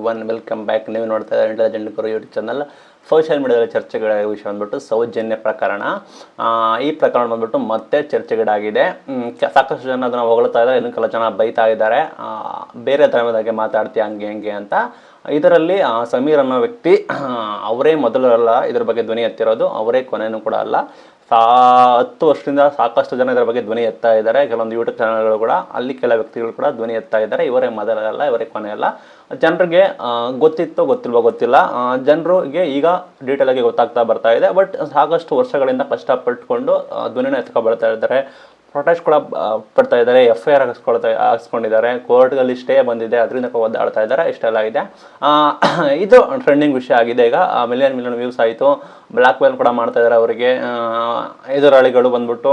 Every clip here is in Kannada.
Everyone, welcome back. ನೀವು ನೋಡ್ತಾ ಇದ್ದಾರೆ ಇಂಟೆಲಿಜೆಂಟ್ ಗುರು ಯೂಟ್ಯೂಬ್ ಚಾನಲ್. ಸೋಷಿಯಲ್ ಮೀಡಿಯಾದಲ್ಲಿ ಚರ್ಚೆಗಳ ವಿಷಯ ಬಂದ್ಬಿಟ್ಟು ಸೌಜನ್ಯ ಪ್ರಕರಣ. ಈ ಪ್ರಕರಣ ಬಂದ್ಬಿಟ್ಟು ಮತ್ತೆ ಚರ್ಚೆಗೀಡಾಗಿದೆ. ಸಾಕಷ್ಟು ಜನ ಅದನ್ನು ಹೊಗಳ್ತಾ ಇದ್ದಾರೆ, ಇನ್ನು ಕೆಲ ಜನ ಬೈತಾ ಇದ್ದಾರೆ, ಬೇರೆ ಧರ್ಮದಾಗೆ ಮಾತಾಡ್ತೀಯ ಹಂಗೆ ಹಂಗೆ ಅಂತ. ಇದರಲ್ಲಿ ಸಮೀರ್ ಅನ್ನೋ ವ್ಯಕ್ತಿ ಅವರೇ ಮೊದಲಲ್ಲ ಇದ್ರ ಬಗ್ಗೆ ಧ್ವನಿ ಎತ್ತಿರೋದು, ಅವರೇ ಕೊನೆಯೂ ಕೂಡ ಅಲ್ಲ. 10 ವರ್ಷದಿಂದ ಸಾಕಷ್ಟು ಜನ ಇದರ ಬಗ್ಗೆ ಧ್ವನಿ ಎತ್ತಾ ಇದ್ದಾರೆ. ಕೆಲವೊಂದು ಯೂಟ್ಯೂಬ್ ಚಾನಲ್ಗಳು ಕೂಡ, ಅಲ್ಲಿ ಕೆಲ ವ್ಯಕ್ತಿಗಳು ಕೂಡ ಧ್ವನಿ ಎತ್ತಾ ಇದ್ದಾರೆ. ಇವರೇ ಮೊದಲಲ್ಲ, ಇವರೇ ಕೊನೆಯಲ್ಲ. ಜನರಿಗೆ ಗೊತ್ತಿತ್ತೋ ಗೊತ್ತಿಲ್ವೋ ಗೊತ್ತಿಲ್ಲ, ಜನರಿಗೆ ಈಗ ಡೀಟೇಲ್ ಆಗಿ ಗೊತ್ತಾಗ್ತಾ ಬರ್ತಾ ಇದೆ. ಬಟ್ ಸಾಕಷ್ಟು ವರ್ಷಗಳಿಂದ ಕಷ್ಟಪಟ್ಟುಕೊಂಡು ಧ್ವನಿನ ಎತ್ಕೊ ಬರ್ತಾ ಇದ್ದಾರೆ, ಪ್ರೊಟೆಸ್ಟ್ ಕೂಡ ಪಡ್ತಾ ಇದ್ದಾರೆ, FIR ಹಾಕ್ಸ್ಕೊಂಡಿದ್ದಾರೆ, ಕೋರ್ಟ್ಗಳಲ್ಲಿ ಸ್ಟೇ ಬಂದಿದೆ, ಅದರಿಂದ ಒದ್ದಾಡ್ತಾ ಇದ್ದಾರೆ. ಇಷ್ಟೆಲ್ಲ ಇದೆ. ಇದು ಟ್ರೆಂಡಿಂಗ್ ವಿಷಯ ಆಗಿದೆ. ಈಗ ಮಿಲಿಯನ್ ವ್ಯೂಸ್ ಆಯಿತು. ಬ್ಲ್ಯಾಕ್ ಮೇಲ್ ಕೂಡ ಮಾಡ್ತಾ ಇದ್ದಾರೆ ಅವರಿಗೆ. ಎದುರಾಳಿಗಳು ಬಂದ್ಬಿಟ್ಟು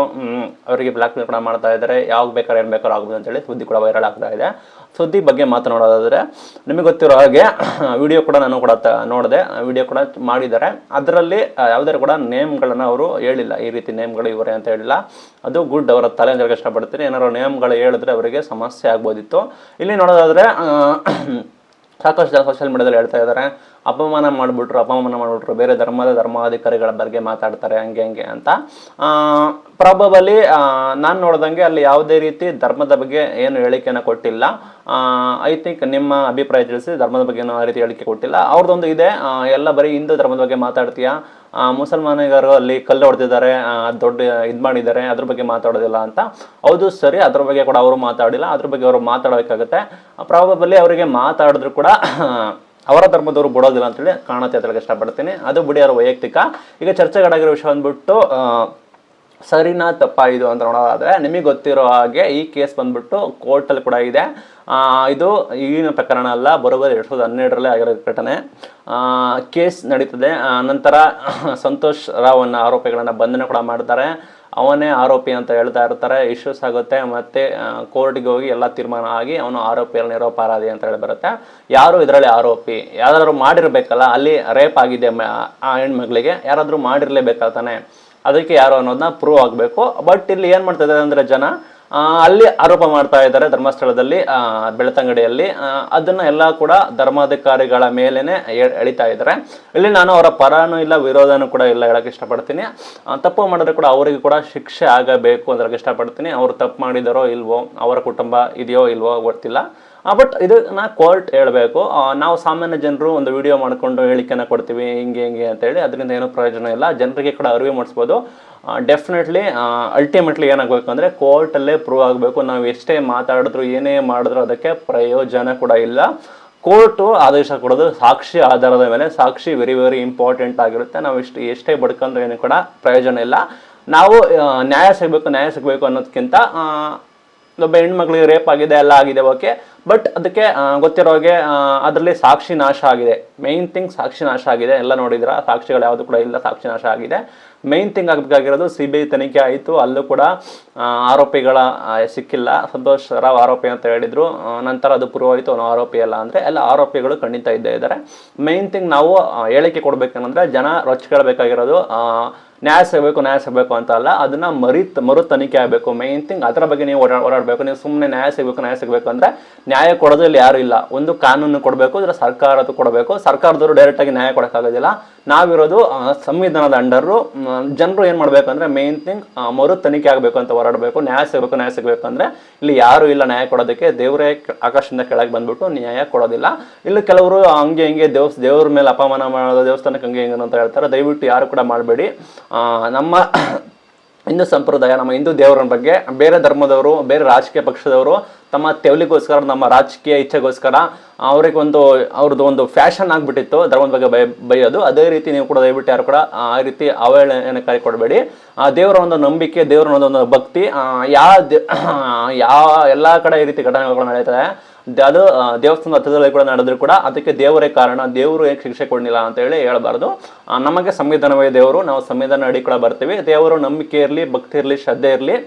ಅವರಿಗೆ ಬ್ಲ್ಯಾಕ್ ಮೇಲ್ ಕೂಡ ಮಾಡ್ತಾ ಇದ್ದಾರೆ, ಯಾವಾಗ ಬೇಕಾದ್ರೆ ಏನು ಬೇಕಾದ್ರೂ ಆಗ್ಬೋದು ಅಂತೇಳಿ ಸುದ್ದಿ ಕೂಡ ವೈರಲ್ ಆಗ್ತಾ ಇದೆ. ಸುದ್ದಿ ಬಗ್ಗೆ ಮಾತನಾಡೋದಾದರೆ, ನಿಮಗೆ ಗೊತ್ತಿರೋ ಹಾಗೆ ವಿಡಿಯೋ ಕೂಡ ನಾನು ಕೂಡ ನೋಡಿದೆ, ವಿಡಿಯೋ ಕೂಡ ಮಾಡಿದ್ದಾರೆ. ಅದರಲ್ಲಿ ಯಾವುದೇ ಕೂಡ ನೇಮ್ಗಳನ್ನು ಅವರು ಹೇಳಿಲ್ಲ, ಈ ರೀತಿ ನೇಮ್ಗಳು ಇವರೇ ಅಂತ ಹೇಳಿಲ್ಲ. ಅದು ಗುಡ್, ಅವರ ತಲೆ ಅಂದ್ರೆ ಇಷ್ಟಪಡ್ತೀನಿ. ಏನಾದ್ರು ನೇಮ್ಗಳು ಹೇಳಿದ್ರೆ ಅವರಿಗೆ ಸಮಸ್ಯೆ ಆಗ್ಬೋದಿತ್ತು. ಇಲ್ಲಿ ನೋಡೋದಾದರೆ ಸಾಕಷ್ಟು ಜನ ಸೋಷಿಯಲ್ ಮೀಡಿಯಾದಲ್ಲಿ ಹೇಳ್ತಾ ಇದ್ದಾರೆ, ಅಪಮಾನ ಮಾಡಿಬಿಟ್ರು, ಬೇರೆ ಧರ್ಮಾಧಿಕಾರಿಗಳ ಬಗ್ಗೆ ಮಾತಾಡ್ತಾರೆ ಹಂಗೆ ಹಂಗೆ ಅಂತ. ಪ್ರಾಬಬಲಿ ನಾನು ನೋಡ್ದಂಗೆ ಅಲ್ಲಿ ಯಾವುದೇ ರೀತಿ ಧರ್ಮದ ಬಗ್ಗೆ ಏನು ಹೇಳಿಕೆಯನ್ನು ಕೊಟ್ಟಿಲ್ಲ. ಐ ಥಿಂಕ್ ನಿಮ್ಮ ಅಭಿಪ್ರಾಯ ತಿಳಿಸಿ, ಧರ್ಮದ ಬಗ್ಗೆ ಏನೋ ಆ ರೀತಿ ಹೇಳಿಕೆ ಕೊಟ್ಟಿಲ್ಲ. ಅವ್ರದ್ದೊಂದು ಇದೆ, ಎಲ್ಲ ಬರೀ ಹಿಂದೂ ಧರ್ಮದ ಬಗ್ಗೆ ಮಾತಾಡ್ತೀಯಾ, ಮುಸಲ್ಮಾನಿಗರು ಅಲ್ಲಿ ಕಲ್ಲು ಹೊಡೆದಿದ್ದಾರೆ, ದೊಡ್ಡ ಇದು ಮಾಡಿದ್ದಾರೆ, ಅದ್ರ ಬಗ್ಗೆ ಮಾತಾಡೋದಿಲ್ಲ ಅಂತ. ಹೌದು ಸರಿ, ಅದ್ರ ಬಗ್ಗೆ ಕೂಡ ಅವರು ಮಾತಾಡಿಲ್ಲ, ಅದ್ರ ಬಗ್ಗೆ ಅವರು ಮಾತಾಡೋಕ್ಕಾಗುತ್ತೆ. ಪ್ರಾಬಬಲಿ ಅವರಿಗೆ ಮಾತಾಡಿದ್ರು ಕೂಡ ಅವರ ಧರ್ಮದವರು ಬಿಡೋದಿಲ್ಲ ಅಂತೇಳಿ ಕಾಣುತ್ತೆ ಅಂತ ಇಷ್ಟಪಡ್ತೀನಿ. ಅದು ಬಿಡಿ, ಅವರ ವೈಯಕ್ತಿಕ. ಈಗ ಚರ್ಚೆಗಳಾಗಿರೋ ವಿಷಯ ಬಂದ್ಬಿಟ್ಟು ಸರಿನಾ ತಪ್ಪಾ ಇದು ಅಂತ ನೋಡೋದಾದರೆ, ನಿಮಗೆ ಗೊತ್ತಿರೋ ಹಾಗೆ ಈ ಕೇಸ್ ಬಂದ್ಬಿಟ್ಟು ಕೋರ್ಟಲ್ಲಿ ಕೂಡ ಇದೆ. ಇದು ಈಗಿನ ಪ್ರಕರಣ ಅಲ್ಲ, ಬರೋಬ್ಬರಿ 2012ರಲ್ಲೇ ಆಗಿರೋ ಘಟನೆ. ಕೇಸ್ ನಡೀತದೆ. ನಂತರ ಸಂತೋಷ್ ರಾವ್ ಅನ್ನೋ ಆರೋಪಿಗಳನ್ನು ಬಂಧನ ಕೂಡ ಮಾಡ್ತಾರೆ. ಅವನೇ ಆರೋಪಿ ಅಂತ ಹೇಳ್ತಾ ಇರ್ತಾರೆ, ಇಶ್ಯೂಸ್ ಆಗುತ್ತೆ. ಮತ್ತು ಕೋರ್ಟ್ಗೆ ಹೋಗಿ ಎಲ್ಲ ತೀರ್ಮಾನ ಆಗಿ ಅವನು ಆರೋಪಿ ಅಲ್ಲ ನಿರಪರಾಧಿ ಅಂತ ಹೇಳಿ ಬರುತ್ತೆ. ಯಾರು ಇದರಲ್ಲಿ ಆರೋಪಿ? ಯಾರಾದರೂ ಮಾಡಿರಬೇಕಲ್ಲ, ಅಲ್ಲಿ ರೇಪ್ ಆಗಿದೆ ಆ ಹೆಣ್ಮಗಳಿಗೆ, ಯಾರಾದರೂ ಮಾಡಿರಲೇಬೇಕಲ್ಲ ತಾನೆ, ಅದಕ್ಕೆ ಯಾರು ಅನ್ನೋದನ್ನ ಪ್ರೂವ್ ಆಗಬೇಕು. ಬಟ್ ಇಲ್ಲಿ ಏನು ಮಾಡ್ತಾ ಇದ್ದಾರೆ ಅಂದರೆ, ಜನ ಅಲ್ಲಿ ಆರೋಪ ಮಾಡ್ತಾ ಇದ್ದಾರೆ ಧರ್ಮಸ್ಥಳದಲ್ಲಿ, ಬೆಳ್ತಂಗಡಿಯಲ್ಲಿ. ಅದನ್ನು ಎಲ್ಲ ಕೂಡ ಧರ್ಮಾಧಿಕಾರಿಗಳ ಮೇಲೇ ಎಳಿತಾ ಇದ್ದಾರೆ. ಇಲ್ಲಿ ನಾನು ಅವರ ಪರನೂ ಇಲ್ಲ, ವಿರೋಧನೂ ಕೂಡ ಇಲ್ಲ ಹೇಳಕ್ಕೆ ಇಷ್ಟಪಡ್ತೀನಿ. ತಪ್ಪು ಮಾಡಿದ್ರೆ ಕೂಡ ಅವರಿಗೆ ಕೂಡ ಶಿಕ್ಷೆ ಆಗಬೇಕು ಅಂತ ಇಷ್ಟಪಡ್ತೀನಿ. ಅವರು ತಪ್ಪು ಮಾಡಿದಾರೋ ಇಲ್ವೋ, ಅವರ ಕುಟುಂಬ ಇದೆಯೋ ಇಲ್ವೋ ಗೊತ್ತಿಲ್ಲ. ಬಟ್ ಇದನ್ನ ಕೋರ್ಟ್ ಹೇಳಬೇಕು. ನಾವು ಸಾಮಾನ್ಯ ಜನರು ಒಂದು ವಿಡಿಯೋ ಮಾಡಿಕೊಂಡು ಹೇಳಿಕೆನ ಕೊಡ್ತೀವಿ ಹಿಂಗೆ ಹಿಂಗೆ ಅಂತೇಳಿ, ಅದರಿಂದ ಏನೂ ಪ್ರಯೋಜನ ಇಲ್ಲ. ಜನರಿಗೆ ಕೂಡ ಅರಿವು ಮೂಡಿಸ್ಬೋದು. ಡೆಫಿನೆಟ್ಲಿ ಅಲ್ಟಿಮೇಟ್ಲಿ ಏನಾಗಬೇಕು ಅಂದರೆ, ಕೋರ್ಟಲ್ಲೇ ಪ್ರೂವ್ ಆಗಬೇಕು. ನಾವು ಎಷ್ಟೇ ಮಾತಾಡಿದ್ರು ಏನೇ ಮಾಡಿದ್ರು ಅದಕ್ಕೆ ಪ್ರಯೋಜನ ಕೂಡ ಇಲ್ಲ. ಕೋರ್ಟು ಆದೇಶ ಕೊಡೋದು ಸಾಕ್ಷಿ ಆಧಾರದ ಮೇಲೆ. ಸಾಕ್ಷಿ ವೆರಿ ವೆರಿ ಇಂಪಾರ್ಟೆಂಟ್ ಆಗಿರುತ್ತೆ. ನಾವು ಎಷ್ಟೇ ಬಡ್ಕೊಂಡ್ರೆ ಏನೂ ಕೂಡ ಪ್ರಯೋಜನ ಇಲ್ಲ. ನಾವು ನ್ಯಾಯ ಸಿಗಬೇಕು ಅನ್ನೋದಕ್ಕಿಂತ, ಒಬ್ಬ ಹೆಣ್ಮಕ್ಳಿಗೆ ರೇಪ್ ಆಗಿದೆ, ಎಲ್ಲ ಆಗಿದೆ, ಓಕೆ. ಬಟ್ ಅದಕ್ಕೆ ಗೊತ್ತಿರೋ ಹಾಗೆ ಅದರಲ್ಲಿ ಸಾಕ್ಷಿ ನಾಶ ಆಗಿದೆ. ಮೇಯ್ನ್ ಥಿಂಗ್ ಸಾಕ್ಷಿ ನಾಶ ಆಗಿದೆ. ಎಲ್ಲ ನೋಡಿದ್ರ, ಸಾಕ್ಷಿಗಳು ಯಾವುದು ಕೂಡ ಇಲ್ಲ, ಸಾಕ್ಷಿ ನಾಶ ಆಗಿದೆ. ಮೇಯ್ನ್ ಥಿಂಗ್ ಆಗಬೇಕಾಗಿರೋದು CBI ತನಿಖೆ ಆಯಿತು, ಅಲ್ಲೂ ಕೂಡ ಆರೋಪಿಗಳ ಸಿಕ್ಕಿಲ್ಲ. ಸಂತೋಷ್ ರಾವ್ ಆರೋಪಿ ಅಂತ ಹೇಳಿದ್ರು, ನಂತರ ಅದು ಪ್ರೂವ್ ಆಯಿತು ಅವನು ಆರೋಪಿ ಅಲ್ಲ ಅಂದರೆ. ಎಲ್ಲ ಆರೋಪಿಗಳು ಖಂಡಿತ ಇದ್ದೇ ಇದ್ದಾರೆ. ಮೇಯ್ನ್ ಥಿಂಗ್ ನಾವು ಹೇಳಿಕೆ ಕೊಡ್ಬೇಕಂದ್ರೆ, ಜನ ರೊಚ್ಕೊಳ್ಬೇಕಾಗಿರೋದು ನ್ಯಾಯ ಸಿಗಬೇಕು ಅಂತ ಅಲ್ಲ, ಅದನ್ನ ಮರು ತನಿಖೆ ಆಗಬೇಕು. ಮೇಯ್ನ್ ಥಿಂಗ್ ಅದರ ಬಗ್ಗೆ ನೀವು ಓಡಾಡಬೇಕು. ನೀವು ಸುಮ್ಮನೆ ನ್ಯಾಯ ಸಿಗಬೇಕು ಅಂದರೆ, ನ್ಯಾಯ ಕೊಡೋದು ಇಲ್ಲಿ ಯಾರು ಇಲ್ಲ. ಒಂದು ಕಾನೂನು ಕೊಡಬೇಕು, ಇದರ ಸರ್ಕಾರದ್ದು ಕೊಡಬೇಕು. ಸರ್ಕಾರದವರು ಡೈರೆಕ್ಟಾಗಿ ನ್ಯಾಯ ಕೊಡೋಕ್ಕಾಗೋದಿಲ್ಲ. ನಾವಿರೋದು ಸಂವಿಧಾನದ ಅಂಡರು. ಜನರು ಏನು ಮಾಡಬೇಕಂದ್ರೆ, ಮೇಯ್ನ್ ಥಿಂಗ್ ಮರು ತನಿಖೆ ಆಗಬೇಕು ಅಂತ ಹೋರಾಡಬೇಕು. ನ್ಯಾಯ ಸಿಗಬೇಕು ಅಂದರೆ ಇಲ್ಲಿ ಯಾರು ಇಲ್ಲ ನ್ಯಾಯ ಕೊಡೋದಕ್ಕೆ. ದೇವರೇ ಆಕಾಶದಿಂದ ಕೆಳಗೆ ಬಂದ್ಬಿಟ್ಟು ನ್ಯಾಯ ಕೊಡೋದಿಲ್ಲ. ಇಲ್ಲಿ ಕೆಲವರು ಹಂಗೆ ಹಿಂಗೆ ದೇವ್ರ ಮೇಲೆ ಅಪಮಾನ ಮಾಡೋದು, ದೇವಸ್ಥಾನಕ್ಕೆ ಹಂಗೆ ಹಿಂಗೆ ಅಂತ ಹೇಳ್ತಾರೆ. ದಯವಿಟ್ಟು ಯಾರು ಕೂಡ ಮಾಡಬೇಡಿ. ನಮ್ಮ ಹಿಂದೂ ಸಂಪ್ರದಾಯ, ನಮ್ಮ ಹಿಂದೂ ದೇವರ ಬಗ್ಗೆ ಬೇರೆ ಧರ್ಮದವರು, ಬೇರೆ ರಾಜಕೀಯ ಪಕ್ಷದವರು ತಮ್ಮ ತೆವಲಿಗೋಸ್ಕರ, ನಮ್ಮ ರಾಜಕೀಯ ಇಚ್ಛೆಗೋಸ್ಕರ ಅವ್ರದ್ದು ಒಂದು ಫ್ಯಾಷನ್ ಆಗಿಬಿಟ್ಟಿತ್ತು ಧರ್ಮದ ಬಗ್ಗೆ ಬೈಯೋದು. ಅದೇ ರೀತಿ ನೀವು ಕೂಡ ದಯವಿಟ್ಟು ಯಾರು ಕೂಡ ಆ ರೀತಿ ಅವಹೇಳನಕಾರಿ ಕೊಡಬೇಡಿ. ದೇವರ ಒಂದು ನಂಬಿಕೆ, ದೇವರ ಒಂದು ಭಕ್ತಿ, ಯಾವ ಎಲ್ಲ ಕಡೆ ಈ ರೀತಿ ಘಟನೆಗಳು ನಡೀತದೆ. ಅದು ದೇವಸ್ಥಾನದ ಹತ್ತಿರದಲ್ಲಿ ಕೂಡ ನಡೆದ್ರು ಕೂಡ ಅದಕ್ಕೆ ದೇವರೇ ಕಾರಣ, ದೇವರು ಏಕೆ ಶಿಕ್ಷೆ ಕೊಡಲಿಲ್ಲ ಅಂತ ಹೇಳಿ ಹೇಳಬಾರ್ದು. ನಮಗೆ ಸಂವಿಧಾನವೇ ದೇವರು, ನಾವು ಸಂವಿಧಾನ ಅಡಿ ಕೂಡ ಬರ್ತೀವಿ. ದೇವರು ನಂಬಿಕೆ ಇರಲಿ, ಭಕ್ತಿ ಇರಲಿ, ಶ್ರದ್ಧೆ ಇರಲಿ.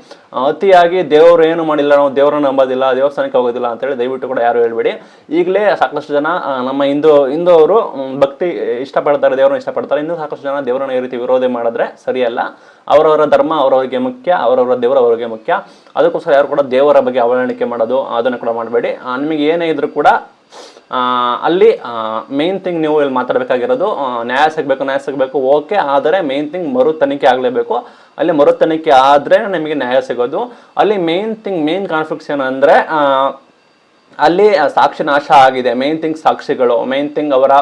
ಅತಿಯಾಗಿ ದೇವರು ಏನು ಮಾಡಿಲ್ಲ, ನಾವು ದೇವರನ್ನ ನಂಬೋದಿಲ್ಲ, ದೇವಸ್ಥಾನಕ್ಕೆ ಹೋಗೋದಿಲ್ಲ ಅಂತೇಳಿ ದಯವಿಟ್ಟು ಕೂಡ ಯಾರು ಹೇಳ್ಬೇಡಿ. ಈಗಲೇ ಸಾಕಷ್ಟು ಜನ ನಮ್ಮ ಹಿಂದೂ ಅವರು ಭಕ್ತಿ ಇಷ್ಟಪಡ್ತಾರೆ, ದೇವರನ್ನ ಇಷ್ಟಪಡ್ತಾರೆ. ಇನ್ನೂ ಸಾಕಷ್ಟು ಜನ ದೇವರನ್ನ ಈ ರೀತಿ ವಿರೋಧ ಮಾಡಿದ್ರೆ ಸರಿಯಲ್ಲ. ಅವರವರ ಧರ್ಮ ಅವರವರಿಗೆ ಮುಖ್ಯ, ಅವರವರ ದೇವರು ಅವರಿಗೆ ಮುಖ್ಯ. ಅದಕ್ಕೋಸ್ಕರ ಯಾರು ಕೂಡ ದೇವರ ಬಗ್ಗೆ ಅವಹೇಳನಿಕೆ ಮಾಡೋದು ಅದನ್ನು ಕೂಡ ಮಾಡಬೇಡಿ. ನಿಮಗೆ ಏನೇ ಇದ್ರೂ ಕೂಡ ಅಲ್ಲಿ ಮೇನ್ ಥಿಂಗ್ ನೀವು ಇಲ್ಲಿ ಮಾತಾಡಬೇಕಾಗಿರೋದು ನ್ಯಾಯ ಸಿಗಬೇಕು ಓಕೆ, ಆದರೆ ಮೇನ್ ಥಿಂಗ್ ಮರು ತನಿಖೆ ಆಗಲೇಬೇಕು. ಅಲ್ಲಿ ಮರು ತನಿಖೆ ಆದರೆ ನಿಮಗೆ ನ್ಯಾಯ ಸಿಗೋದು. ಅಲ್ಲಿ ಮೇನ್ ಕಾನ್ಫ್ಲಿಕ್ಟ್ಸ್ ಏನಂದರೆ ಅಲ್ಲಿ ಸಾಕ್ಷಿ ನಾಶ ಆಗಿದೆ. ಮೇನ್ ಥಿಂಗ್ ಸಾಕ್ಷಿಗಳು, ಮೇನ್ ಥಿಂಗ್ ಅವರ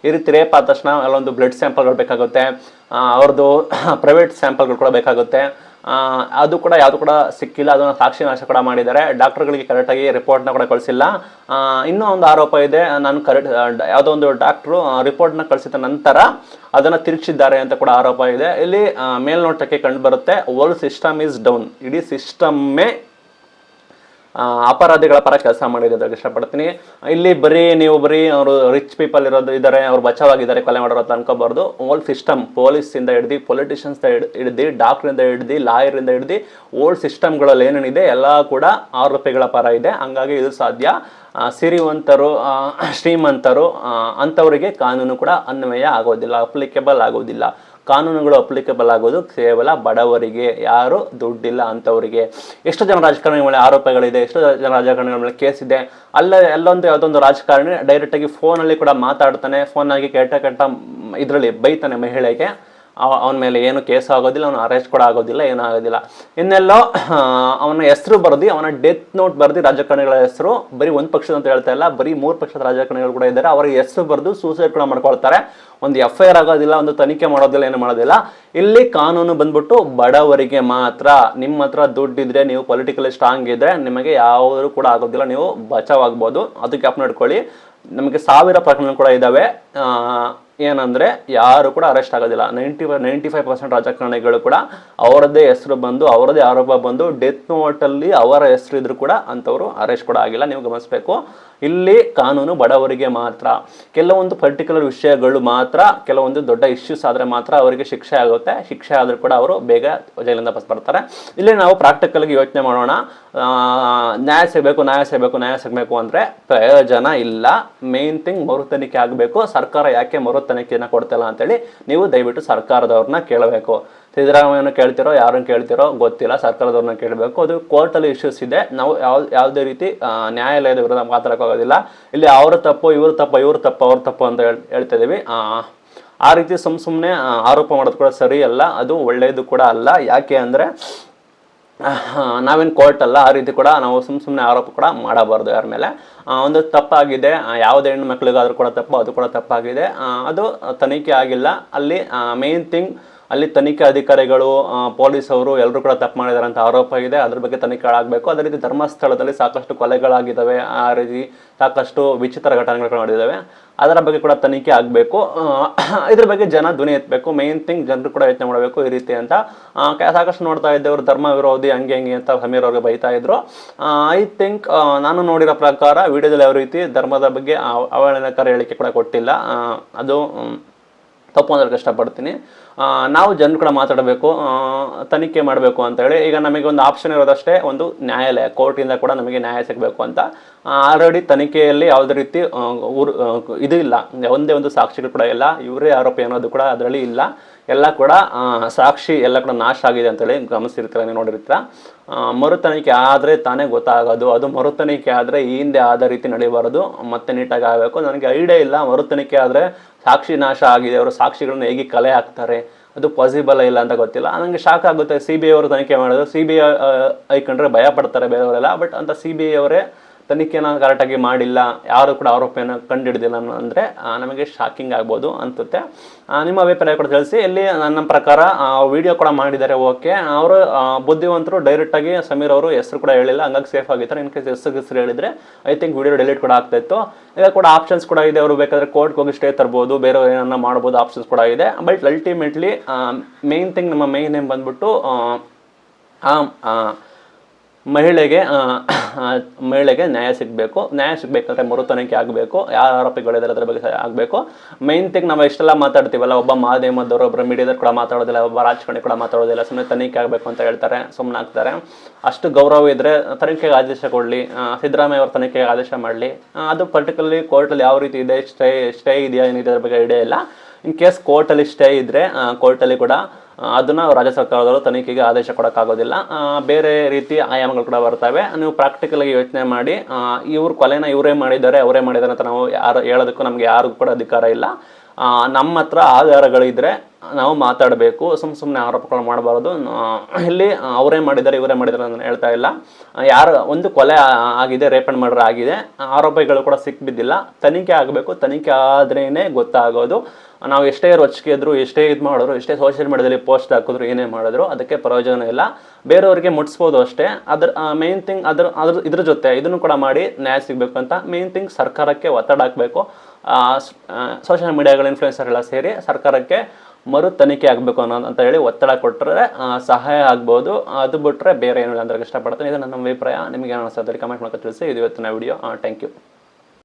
ಈ ರೀತಿ ರೇಪ್ ಆದ ತಕ್ಷಣ ಅಲ್ಲೊಂದು ಬ್ಲಡ್ ಸ್ಯಾಂಪಲ್ಗಳು ಬೇಕಾಗುತ್ತೆ, ಅವ್ರದ್ದು ಪ್ರೈವೇಟ್ ಸ್ಯಾಂಪಲ್ಗಳು ಕೂಡ ಬೇಕಾಗುತ್ತೆ. ಅದು ಕೂಡ ಯಾವುದು ಕೂಡ ಸಿಕ್ಕಿಲ್ಲ, ಅದನ್ನು ಸಾಕ್ಷಿ ನಾಶ ಕೂಡ ಮಾಡಿದ್ದಾರೆ. ಡಾಕ್ಟರ್ಗಳಿಗೆ ಕರೆಕ್ಟಾಗಿ ರಿಪೋರ್ಟ್ನ ಕೂಡ ಕಳಿಸಿಲ್ಲ. ಇನ್ನೂ ಒಂದು ಆರೋಪ ಇದೆ, ನಾನು ಯಾವುದೋ ಒಂದು ಡಾಕ್ಟ್ರು ರಿಪೋರ್ಟ್ನ ಕಳಿಸಿದ ನಂತರ ಅದನ್ನು ತಿರುಗಿಸಿದ್ದಾರೆ ಅಂತ ಕೂಡ ಆರೋಪ ಇದೆ. ಇಲ್ಲಿ ಮೇಲ್ನೋಟಕ್ಕೆ ಕಂಡು ಬರುತ್ತೆ ವರ್ಲ್ಡ್ ಸಿಸ್ಟಮ್ ಈಸ್ ಡೌನ್. ಇಡೀ ಸಿಸ್ಟಮ್ಮೇ ಅಪರಾಧಿಗಳ ಪರ ಕೆಲಸ ಮಾಡಿದೆ ಅಂತ ಇಷ್ಟಪಡ್ತೀನಿ. ಇಲ್ಲಿ ನೀವು ಬರೀ ಅವರು ರಿಚ್ ಪೀಪಲ್ ಇದ್ದಾರೆ, ಅವ್ರು ಬಚಾವಾಗಿದ್ದಾರೆ, ಕೊಲೆ ಮಾಡೋರು ಅಂತ ಅನ್ಕೋಬಾರ್ದು. ಓಲ್ಡ್ ಸಿಸ್ಟಮ್, ಪೊಲೀಸಿಂದ ಹಿಡ್ದು, ಪೊಲಿಟಿಷಿಯನ್ಸ್ ಹಿಡ್ದು, ಡಾಕ್ಟ್ರಿಂದ ಹಿಡ್ದು, ಲಾಯರಿಂದ ಹಿಡ್ದು, ಓಲ್ಡ್ ಸಿಸ್ಟಮ್ಗಳಲ್ಲಿ ಏನೇನಿದೆ ಎಲ್ಲ ಕೂಡ ಆರೋಪಿಗಳ ಪರ ಇದೆ. ಹಂಗಾಗಿ ಇದು ಸಾಧ್ಯ. ಸಿರಿವಂತರು, ಶ್ರೀಮಂತರು ಅಂಥವರಿಗೆ ಕಾನೂನು ಕೂಡ ಅನ್ವಯ ಆಗೋದಿಲ್ಲ, ಅಪ್ಲಿಕೇಬಲ್ ಆಗೋದಿಲ್ಲ. ಕಾನೂನುಗಳು ಅಪ್ಲಿಕೇಬಲ್ ಆಗೋದು ಕೇವಲ ಬಡವರಿಗೆ, ಯಾರು ದುಡ್ಡಿಲ್ಲ ಅಂಥವರಿಗೆ. ಎಷ್ಟು ಜನ ರಾಜಕಾರಣಿಗಳ ಮೇಲೆ ಆರೋಪಗಳಿದೆ, ಎಷ್ಟು ಜನ ರಾಜಕಾರಣಿಗಳ ಮೇಲೆ ಕೇಸ್ ಇದೆ. ಯಾವುದೊಂದು ರಾಜಕಾರಣಿ ಡೈರೆಕ್ಟಾಗಿ ಫೋನಲ್ಲಿ ಕೂಡ ಮಾತಾಡ್ತಾನೆ, ಫೋನಾಗಿ ಕೆಟ್ಟ ಇದರಲ್ಲಿ ಬೈತಾನೆ ಮಹಿಳೆಗೆ, ಅವನ ಮೇಲೆ ಏನು ಕೇಸ್ ಆಗೋದಿಲ್ಲ, ಅವನು ಅರೆಸ್ಟ್ ಕೂಡ ಆಗೋದಿಲ್ಲ, ಏನೂ ಆಗೋದಿಲ್ಲ. ಇನ್ನೆಲ್ಲೋ ಅವನ ಹೆಸರು ಬರೆದು, ಅವನ ಡೆತ್ ನೋಟ್ ಬರೆದು ರಾಜಕಾರಣಿಗಳ ಹೆಸರು, ಬರೀ ಒಂದು ಪಕ್ಷದ ಅಂತ ಹೇಳ್ತಾ ಇಲ್ಲ, ಬರೀ 3 ಪಕ್ಷದ ರಾಜಕಾರಣಿಗಳು ಕೂಡ ಇದ್ದಾರೆ, ಅವರಿಗೆ ಹೆಸರು ಬರೆದು ಸೂಸೈಡ್ ಕೂಡ ಮಾಡ್ಕೊಳ್ತಾರೆ. ಒಂದು FIR ಆಗೋದಿಲ್ಲ, ಒಂದು ತನಿಖೆ ಮಾಡೋದಿಲ್ಲ, ಏನು ಮಾಡೋದಿಲ್ಲ. ಇಲ್ಲಿ ಕಾನೂನು ಬಂದ್ಬಿಟ್ಟು ಬಡವರಿಗೆ ಮಾತ್ರ. ನಿಮ್ಮ ಹತ್ರ ದುಡ್ಡಿದ್ರೆ, ನೀವು ಪೊಲಿಟಿಕಲಿ ಸ್ಟ್ರಾಂಗ್ ಇದ್ರೆ ನಿಮಗೆ ಯಾವುದೂ ಕೂಡ ಆಗೋದಿಲ್ಲ, ನೀವು ಬಚಾವಾಗ್ಬೋದು. ಅದಕ್ಕೆ ಜ್ಞಾಪನ ಇಟ್ಕೊಳ್ಳಿ. ನಮಗೆ 1000 ಪ್ರಕರಣ ಕೂಡ ಇದ್ದಾವೆ. ಏನಂದರೆ ಯಾರು ಕೂಡ ಅರೆಸ್ಟ್ ಆಗೋದಿಲ್ಲ. 95% ರಾಜಕಾರಣಿಗಳು ಕೂಡ ಅವರದ್ದೇ ಹೆಸರು ಬಂದು, ಅವರದ್ದೇ ಆರೋಪ ಬಂದು, ಡೆತ್ ನೋಟಲ್ಲಿ ಅವರ ಹೆಸರು ಇದ್ರೂ ಕೂಡ ಅಂಥವರು ಅರೆಸ್ಟ್ ಕೂಡ ಆಗಿಲ್ಲ. ನೀವು ಗಮನಿಸಬೇಕು, ಇಲ್ಲಿ ಕಾನೂನು ಬಡವರಿಗೆ ಮಾತ್ರ. ಕೆಲವೊಂದು ಪರ್ಟಿಕ್ಯುಲರ್ ವಿಷಯಗಳು ಮಾತ್ರ, ಕೆಲವೊಂದು ದೊಡ್ಡ ಇಶ್ಯೂಸ್ ಆದರೆ ಮಾತ್ರ ಅವರಿಗೆ ಶಿಕ್ಷೆ ಆಗುತ್ತೆ. ಶಿಕ್ಷೆ ಆದರೂ ಕೂಡ ಅವರು ಬೇಗ ಜೈಲಿಂದ ಬರ್ತಾರೆ. ಇಲ್ಲಿ ನಾವು ಪ್ರಾಕ್ಟಿಕಲ್ಗೆ ಯೋಚನೆ ಮಾಡೋಣ. ನ್ಯಾಯ ಸಿಗಬೇಕು ಅಂದರೆ ಪ್ರಯೋಜನ ಇಲ್ಲ. ಮೇನ್ ಥಿಂಗ್ ಮರು ತನಿಖೆ ಆಗಬೇಕು. ಸರ್ಕಾರ ಯಾಕೆ ಮರು ತನಿಖೆಯನ್ನು ಕೊಡ್ತಿಲ್ಲ ಅಂತೇಳಿ ನೀವು ದಯವಿಟ್ಟು ಸರ್ಕಾರದವ್ರನ್ನ ಕೇಳಬೇಕು. ಸಿದ್ದರಾಮಯ್ಯನ ಕೇಳ್ತಿರೋ ಯಾರನ್ನು ಕೇಳ್ತಿರೋ ಗೊತ್ತಿಲ್ಲ, ಸರ್ಕಾರದವ್ರನ್ನ ಕೇಳಬೇಕು. ಅದು ಕೋರ್ಟಲ್ಲಿ ಇಶ್ಯೂಸ್ ಇದೆ. ನಾವು ಯಾವುದೇ ರೀತಿ ನ್ಯಾಯಾಲಯದ ವಿರುದ್ಧ ಮಾತಾಡೋಕ್ಕಾಗೋದಿಲ್ಲ. ಇಲ್ಲಿ ಅವ್ರ ತಪ್ಪು ಅವ್ರ ತಪ್ಪು ಅಂತ ಹೇಳ್ತಾ ಇದೀವಿ. ಆ ರೀತಿ ಸುಮ್ಮನೆ ಆರೋಪ ಮಾಡೋದು ಕೂಡ ಸರಿ ಅಲ್ಲ, ಅದು ಒಳ್ಳೆಯದು ಕೂಡ ಅಲ್ಲ. ಯಾಕೆ ಅಂದರೆ ನಾವೇನು ಕೋರ್ಟ್ ಅಲ್ಲ, ಆ ರೀತಿ ಕೂಡ ನಾವು ಸುಮ್ಮನೆ ಆರೋಪ ಕೂಡ ಮಾಡಬಾರ್ದು ಯಾರ ಮೇಲೆ. ಒಂದು ತಪ್ಪಾಗಿದೆ, ಯಾವುದೇ ಹೆಣ್ಣು ಮಕ್ಕಳಿಗಾದ್ರೂ ಕೂಡ ತಪ್ಪು, ಅದು ಕೂಡ ತಪ್ಪಾಗಿದೆ, ಅದು ತನಿಖೆ ಆಗಿಲ್ಲ. ಅಲ್ಲಿ ಮೇನ್ ಥಿಂಗ್ ಅಲ್ಲಿ ತನಿಖೆ ಅಧಿಕಾರಿಗಳು, ಪೊಲೀಸವರು ಎಲ್ಲರೂ ಕೂಡ ತಪ್ಪು ಮಾಡಿದ್ದಾರೆ ಅಂತ ಆರೋಪ ಇದೆ. ಅದ್ರ ಬಗ್ಗೆ ತನಿಖೆ ಆಗಬೇಕು. ಅದೇ ರೀತಿ ಧರ್ಮಸ್ಥಳದಲ್ಲಿ ಸಾಕಷ್ಟು ಕೊಲೆಗಳಾಗಿದ್ದಾವೆ, ಆ ರೀತಿ ಸಾಕಷ್ಟು ವಿಚಿತ್ರ ಘಟನೆಗಳು ನಡೆದಿದ್ದಾವೆ. ಅದರ ಬಗ್ಗೆ ಕೂಡ ತನಿಖೆ ಆಗಬೇಕು. ಇದ್ರ ಬಗ್ಗೆ ಜನ ಧ್ವನಿ ಎತ್ತಬೇಕು. ಮೇನ್ ಥಿಂಗ್ ಜನರು ಕೂಡ ಯೋಚನೆ ಮಾಡಬೇಕು ಈ ರೀತಿ ಅಂತ. ಸಾಕಷ್ಟು ನೋಡ್ತಾ ಇದ್ದವರು ಧರ್ಮ ವಿರೋಧಿ ಹಂಗೆ ಅಂತ ಸಮೀರ್ ಅವ್ರಿಗೆ ಬೈತಾ ಇದ್ರು. ಐ ಥಿಂಕ್ ನಾನು ನೋಡಿರೋ ಪ್ರಕಾರ ವಿಡಿಯೋದಲ್ಲಿ ಯಾವ ರೀತಿ ಧರ್ಮದ ಬಗ್ಗೆ ಅವಹೇಳನಕಾರಿ ಹೇಳಿಕೆ ಕೂಡ ಕೊಟ್ಟಿಲ್ಲ. ಅದು ತಪ್ಪು ಅಂದ್ರೆ ಕಷ್ಟಪಡ್ತೀನಿ. ನಾವು ಜನರು ಕೂಡ ಮಾತಾಡಬೇಕು, ತನಿಖೆ ಮಾಡಬೇಕು ಅಂತೇಳಿ. ಈಗ ನಮಗೆ ಒಂದು ಆಪ್ಷನ್ ಇರೋದಷ್ಟೇ, ಒಂದು ನ್ಯಾಯಾಲಯ, ಕೋರ್ಟಿಂದ ಕೂಡ ನಮಗೆ ನ್ಯಾಯ ಸಿಗಬೇಕು ಅಂತ. ಆಲ್ರೆಡಿ ತನಿಖೆಯಲ್ಲಿ ಯಾವುದೇ ರೀತಿ ಇದು ಇಲ್ಲ, ಒಂದೇ ಒಂದು ಸಾಕ್ಷಿಗಳು ಕೂಡ ಇಲ್ಲ. ಇವರೇ ಆರೋಪಿ ಅನ್ನೋದು ಕೂಡ ಅದರಲ್ಲಿ ಇಲ್ಲ. ಎಲ್ಲ ಕೂಡ ಸಾಕ್ಷಿ ಎಲ್ಲ ಕೂಡ ನಾಶ ಆಗಿದೆ ಅಂತೇಳಿ ಗಮನಿಸಿರ್ತೀರ, ನೀವು ನೋಡಿರ್ತೀರ. ಮರು ತನಿಖೆ ಆದರೆ ತಾನೇ ಗೊತ್ತಾಗೋದು. ಅದು ಮರು ತನಿಖೆ ಆದರೆ ಈ ಹಿಂದೆ ಆದ ರೀತಿ ನಡೆಯಬಾರದು, ಮತ್ತೆ ನೀಟಾಗಿ ಆಗಬೇಕು. ನನಗೆ ಐಡಿಯಾ ಇಲ್ಲ, ಮರು ತನಿಖೆ ಆದರೆ ಸಾಕ್ಷಿ ನಾಶ ಆಗಿದೆ, ಅವರು ಸಾಕ್ಷಿಗಳನ್ನ ಹೇಗೆ ಕಲೆ ಹಾಕ್ತಾರೆ, ಅದು ಪಾಸಿಬಲ್ ಇಲ್ಲ ಅಂತ ಗೊತ್ತಿಲ್ಲ. ನನಗೆ ಶಾಕ್ ಆಗುತ್ತೆ. CBI ಅವರು ತನಿಖೆ ಮಾಡೋದು, CBI ಕಂಡ್ರೆ ಭಯ ಪಡ್ತಾರೆ ಬೇರೆಯವರೆಲ್ಲ. ಬಟ್ ಅಂತ CBI ಅವರೇ ತನಿಖೆನ ಕರೆಕ್ಟಾಗಿ ಮಾಡಿಲ್ಲ, ಯಾರು ಕೂಡ ಆರೋಪಿಯನ್ನು ಕಂಡುಹಿಡಿದಿಲ್ಲ ಅಂದರೆ ನಮಗೆ ಶಾಕಿಂಗ್ ಆಗ್ಬೋದು ಅನ್ಸುತ್ತೆ. ನಿಮ್ಮ ಅಭಿಪ್ರಾಯ ಕೂಡ ತಿಳಿಸಿ. ಇಲ್ಲಿ ನನ್ನ ಪ್ರಕಾರ ವಿಡಿಯೋ ಕೂಡ ಮಾಡಿದ್ದಾರೆ, ಓಕೆ. ಅವರು ಬುದ್ಧಿವಂತರು, ಡೈರೆಕ್ಟಾಗಿ ಸಮೀರ್ ಅವರು ಹೆಸರು ಕೂಡ ಹೇಳಿಲ್ಲ, ಹಂಗಾಗಿ ಸೇಫ್ ಆಗಿರ್ತಾರೆ. ಇನ್ ಕೇಸ್ ಹೆಸರು ಹೇಳಿದರೆ ಐ ಥಿಂಕ್ ವಿಡಿಯೋ ಡಿಲೀಟ್ ಕೂಡ ಆಗ್ತಾಯಿತ್ತು. ಈಗ ಕೂಡ ಆಪ್ಷನ್ಸ್ ಕೂಡ ಇದೆ, ಅವರು ಬೇಕಾದರೆ ಕೋರ್ಟ್ಗೆ ಹೋಗಿ ಸ್ಟೇ ತರ್ಬೋದು, ಬೇರೆ ಏನನ್ನ ಮಾಡ್ಬೋದು, ಆಪ್ಷನ್ಸ್ ಕೂಡ ಇದೆ. ಬಟ್ ಅಲ್ಟಿಮೇಟ್ಲಿ ಮೇನ್ ಥಿಂಗ್, ನಮ್ಮ ಮೇನ್ ನೇಮ್ ಬಂದ್ಬಿಟ್ಟು ಮಹಿಳೆಗೆ ನ್ಯಾಯ ಸಿಗಬೇಕು. ನ್ಯಾಯ ಸಿಗಬೇಕಂದ್ರೆ ಮರು ತನಿಖೆ ಆಗಬೇಕು. ಯಾರು ಆರೋಪಿಗಳಿದ್ದಾರೆ ಅದರ ಬಗ್ಗೆ ಆಗಬೇಕು. ಮೇನ್ ಥಿಂಗ್ ನಾವು ಎಷ್ಟೆಲ್ಲ ಮಾತಾಡ್ತೀವಲ್ಲ, ಒಬ್ಬ ಮಾಧ್ಯಮದವರು, ಒಬ್ಬರ ಮೀಡಿಯಾದವ್ರು ಕೂಡ ಮಾತಾಡೋದಿಲ್ಲ, ಒಬ್ಬ ರಾಜಕಾರಣಿ ಕೂಡ ಮಾತಾಡೋದಿಲ್ಲ, ಸುಮ್ಮನೆ ತನಿಖೆ ಆಗಬೇಕು ಅಂತ ಹೇಳ್ತಾರೆ, ಸುಮ್ಮನೆ ಆಗ್ತಾರೆ. ಅಷ್ಟು ಗೌರವ ಇದ್ದರೆ ತನಿಖೆಗೆ ಆದೇಶ ಕೊಡಲಿ, ಸಿದ್ದರಾಮಯ್ಯ ಅವ್ರ ತನಿಖೆಗೆ ಆದೇಶ ಮಾಡಲಿ. ಅದು ಪರ್ಟಿಕ್ಯುಲರ್ಲಿ ಕೋರ್ಟಲ್ಲಿ ಯಾವ ರೀತಿ ಇದೆ, ಸ್ಟೇ ಇದೆಯಾ ಏನಿದೆ ಅದ್ರ ಬಗ್ಗೆ ಐಡಿಯಾ ಇಲ್ಲ. ಇನ್ ಕೇಸ್ ಕೋರ್ಟಲ್ಲಿ ಸ್ಟೇ ಇದ್ದರೆ ಕೋರ್ಟಲ್ಲಿ ಕೂಡ ಅದನ್ನು ರಾಜ್ಯ ಸರ್ಕಾರದವರು ತನಿಖೆಗೆ ಆದೇಶ ಕೊಡೋಕ್ಕಾಗೋದಿಲ್ಲ. ಬೇರೆ ರೀತಿ ಆಯಾಮಗಳು ಕೂಡ ಬರ್ತವೆ. ನೀವು ಪ್ರಾಕ್ಟಿಕಲಾಗಿ ಯೋಚನೆ ಮಾಡಿ, ಇವ್ರ ಕೊಲೆನ ಇವರೇ ಮಾಡಿದ್ದಾರೆ ಅವರೇ ಮಾಡಿದ್ದಾರೆ ಅಂತ ನಾವು ಯಾರು ಹೇಳೋದಕ್ಕೂ ನಮಗೆ ಯಾರಿಗೂ ಕೂಡ ಅಧಿಕಾರ ಇಲ್ಲ. ನಮ್ಮ ಹತ್ರ ಆಧಾರಗಳಿದ್ರೆ ನಾವು ಮಾತಾಡಬೇಕು, ಸುಮ್ಮನೆ ಆರೋಪಗಳು ಮಾಡಬಾರ್ದು. ಇಲ್ಲಿ ಅವರೇ ಮಾಡಿದ್ದಾರೆ ಇವರೇ ಮಾಡಿದ್ದಾರೆ ಅಂತ ಹೇಳ್ತಾ ಇಲ್ಲ. ಯಾರು ಒಂದು ಕೊಲೆ ಆಗಿದೆ, ರೇಪ್ ಆ್ಯಂಡ್ ಮರ್ಡರ್ ಆಗಿದೆ, ಆರೋಪಿಗಳು ಕೂಡ ಸಿಕ್ಬಿದ್ದಿಲ್ಲ. ತನಿಖೆ ಆಗಬೇಕು, ತನಿಖೆ ಆದ್ರೇ ಗೊತ್ತಾಗೋದು. ನಾವು ಎಷ್ಟೇ ರೊಚ್ಚಿಗೆ ಇದ್ರು, ಎಷ್ಟೇ ಇದು ಮಾಡಿದ್ರು, ಎಷ್ಟೇ ಸೋಷಿಯಲ್ ಮೀಡಿಯಾದಲ್ಲಿ ಪೋಸ್ಟ್ ಹಾಕಿದ್ರು, ಏನೇ ಮಾಡಿದ್ರು ಅದಕ್ಕೆ ಪ್ರಯೋಜನ ಇಲ್ಲ. ಬೇರೆಯವ್ರಿಗೆ ಮುಟ್ಸ್ಬೋದು ಅಷ್ಟೇ. ಮೇನ್ ಥಿಂಗ್ ಇದ್ರ ಜೊತೆ ಇದನ್ನು ಕೂಡ ಮಾಡಿ ನ್ಯಾಯ ಸಿಗಬೇಕು ಅಂತ ಮೇನ್ ಥಿಂಗ್ ಸರ್ಕಾರಕ್ಕೆ ಒತ್ತಡ ಹಾಕಬೇಕು. ಸೋಷಿಯಲ್ ಮೀಡಿಯಾಗಳ ಇನ್ಫ್ಲೂಯೆನ್ಸರ್ಗಳ ಸೇರಿ ಸರ್ಕಾರಕ್ಕೆ ಮರು ತನಿಖೆ ಆಗಬೇಕು ಅಂತ ಹೇಳಿ ಒತ್ತಡ ಕೊಟ್ಟರೆ ಸಹಾಯ ಆಗ್ಬೋದು. ಅದು ಬಿಟ್ಟರೆ ಬೇರೆ ಏನಿಲ್ಲ ಅಂದ್ರೆ ಇಷ್ಟಪಡ್ತೀನಿ. ಇದು ನನ್ನ ಅಭಿಪ್ರಾಯ. ನಿಮಗೆ ಏನು ಅನಿಸ್ತದೆ ಕಮೆಂಟ್ ಮೂಲಕ ತಿಳಿಸಿ. ಇದು ಇವತ್ತಿನ ವಿಡಿಯೋ. Thank you.